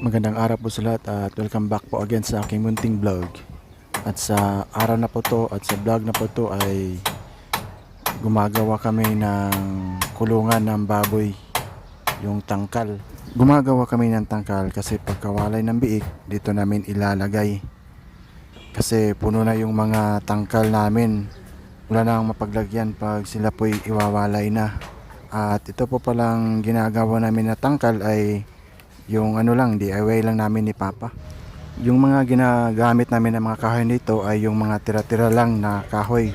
Magandang araw po sa lahat at welcome back po again sa aking munting vlog. At sa araw na po to at sa vlog na po to ay gumagawa kami ng kulungan ng baboy, yung tangkal. Gumagawa kami ng tangkal kasi pagkawalay ng biik dito namin ilalagay. Kasi puno na yung mga tangkal namin. Wala nang mapaglagyan pag sila po'y iwawalay na. At ito po palang ginagawa namin na tangkal ay yung ano lang, DIY lang namin ni Papa. Yung mga ginagamit namin ng mga kahoy dito ay yung mga tira-tira lang na kahoy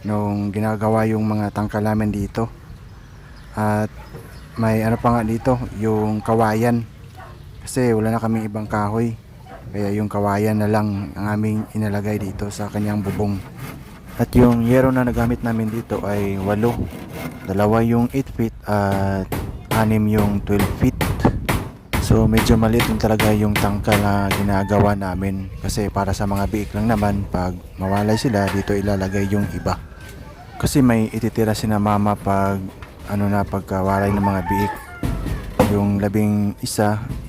nung ginagawa yung mga tangkal namin dito. At may ano pa nga dito, yung kawayan. Kasi wala na kaming ibang kahoy. Kaya yung kawayan na lang ang aming inalagay dito sa kanyang bubong. At yung yero na nagamit namin dito ay 8. Dalawa yung 8 feet at 6 yung 12 feet. So medyo maliit din talaga yung tangkal na ginagawa namin kasi para sa mga biik lang naman, pag mawalay sila dito ilalagay yung iba. Kasi may ititira si na mama pag pagkawalay ng mga biik. Yung 11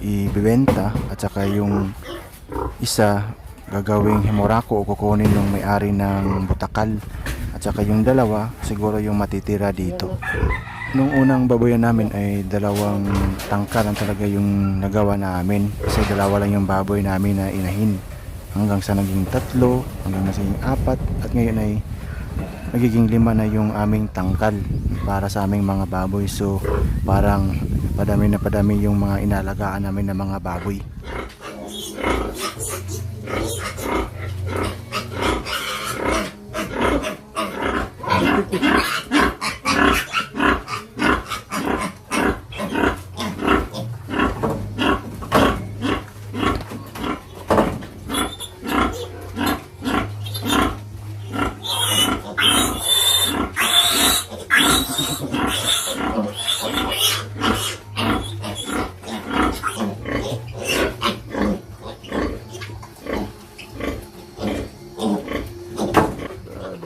ibibenta at saka yung isa gagawing himorako o kukunin ng may-ari ng butakal. At saka yung dalawa siguro yung matitira dito. Nung unang baboyan namin ay 2 tangkal lang talaga yung nagawa namin. Kasi 2 lang yung baboy namin na inahin. Hanggang sa naging 3, hanggang sa naging 4, at ngayon ay nagiging 5 na yung aming tangkal para sa aming mga baboy. So parang padami na padami yung mga inalagaan namin ng mga baboy.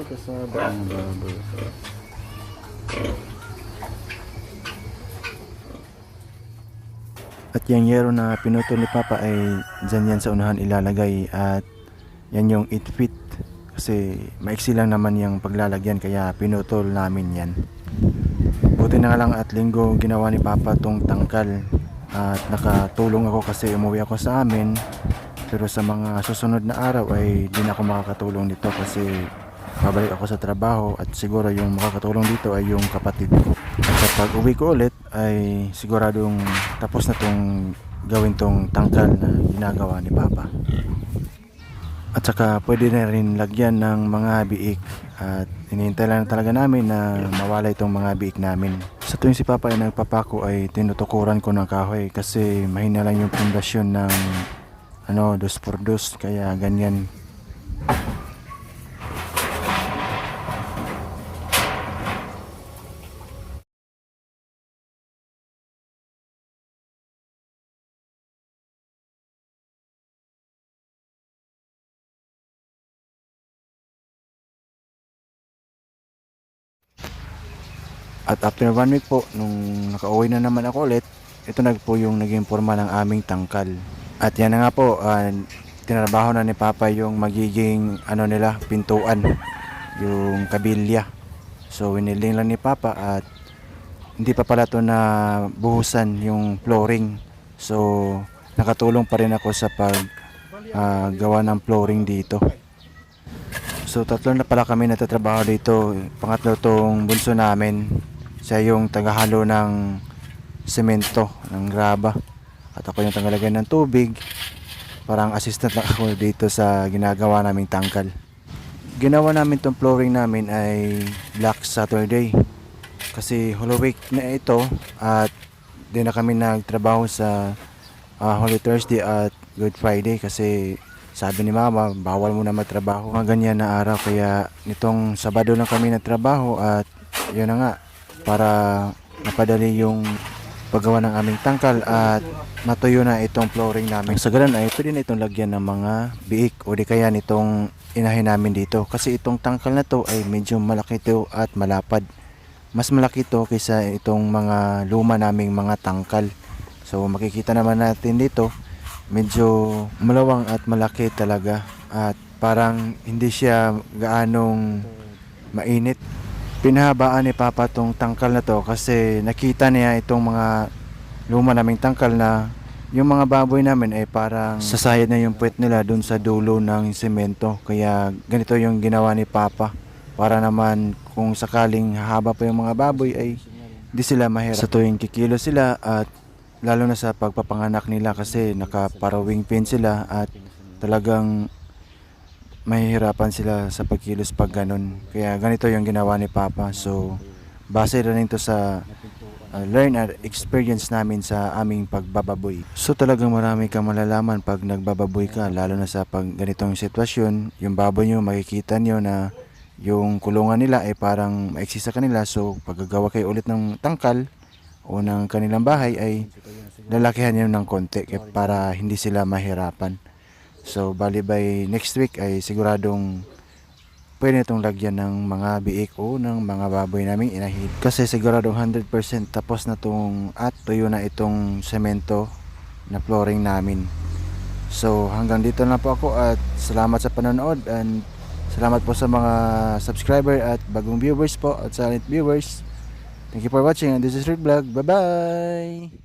Kasaba ang baboy. At yung yero na pinutol ni Papa ay dyan yan sa unahan ilalagay. At yan yung 8 feet. Kasi maiksi lang naman yung paglalagyan kaya pinutol namin yan. Buti na nga lang at linggo ginawa ni Papa tong tangkal. At nakatulong ako kasi umuwi ako sa amin. Pero sa mga susunod na araw ay di na ako makakatulong dito kasi babalik ako sa trabaho at siguro yung makakatulong dito ay yung kapatid ko. At kapag uwi ko ulit ay siguradong tapos na tong gawin tong tangkal na ginagawa ni Papa. At saka pwede na rin lagyan ng mga biik at hinihintay lang talaga namin na mawala itong mga biik namin. Sa tuwing si Papa ay nagpapako ay tinutukuran ko ng kahoy kasi mahina lang yung pundasyon ng 2x2 kaya ganyan. At after 1 week po, nung nakauwi na naman ako ulit, ito na po yung naging forma ng aming tangkal. At yan na nga po, tinrabaho na ni Papa yung magiging pintuan, yung kabilya. So winiling lang ni Papa at hindi pa pala to na buhusan yung flooring. So nakatulong pa rin ako sa gawa ng flooring dito. So 3 na pala kami natatrabaho dito. Pangatlo tong bunso namin. Siya yung tagahalo ng semento, ng graba. At ako yung tagalagay ng tubig. Parang assistant lang ako dito sa ginagawa naming tangkal. Ginawa namin tong flooring namin ay Black Saturday. Kasi Holy Week na ito at di na kami nagtrabaho sa Holy Thursday at Good Friday kasi sabi ni Mama, bawal muna magtrabaho mga ganyan na araw. Kaya nitong Sabado lang kami nagtrabaho at yun na nga, para napadali yung paggawa ng aming tangkal at matuyo na itong flooring namin. Sa ganun ay pwede na itong lagyan ng mga biik o di kaya nitong inahin namin dito. Kasi itong tangkal na to ay medyo malaki to at malapad. Mas malaki to kaysa itong mga luma naming mga tangkal. So makikita naman natin dito medyo malawang at malaki talaga at parang hindi siya gaanong mainit. Pinahabaan ni Papa tong tangkal na to kasi nakita niya itong mga luma naming tangkal na yung mga baboy namin ay parang sasayad na yung puwet nila dun sa dulo ng semento. Kaya ganito yung ginawa ni Papa para naman kung sakaling hahaba pa yung mga baboy ay di sila mahirap sa tuwing kikilo sila at lalo na sa pagpapanganak nila kasi nakaparawing pin sila at talagang mahihirapan sila sa pagkilos pag ganun. Kaya ganito yung ginawa ni Papa. So, base rin ito sa learn and experience namin sa aming pagbababoy. So, talagang marami kang malalaman pag nagbababoy ka, lalo na sa pag ganitong sitwasyon. Yung baboy nyo, makikita nyo na yung kulungan nila ay parang maiksi sa kanila. So, pag gagawa kayo ulit ng tangkal o ng kanilang bahay ay lalakihan nyo ng konti para hindi sila mahirapan. So, bali by next week ay siguradong pwede itong lagyan ng mga biik o ng mga baboy naming inahid. Kasi siguradong 100% tapos na itong at tuyo na itong semento na flooring namin. So, hanggang dito na po ako at salamat sa panonood and salamat po sa mga subscriber at bagong viewers po at silent viewers. Thank you for watching and this is Rick Vlog. Bye-bye!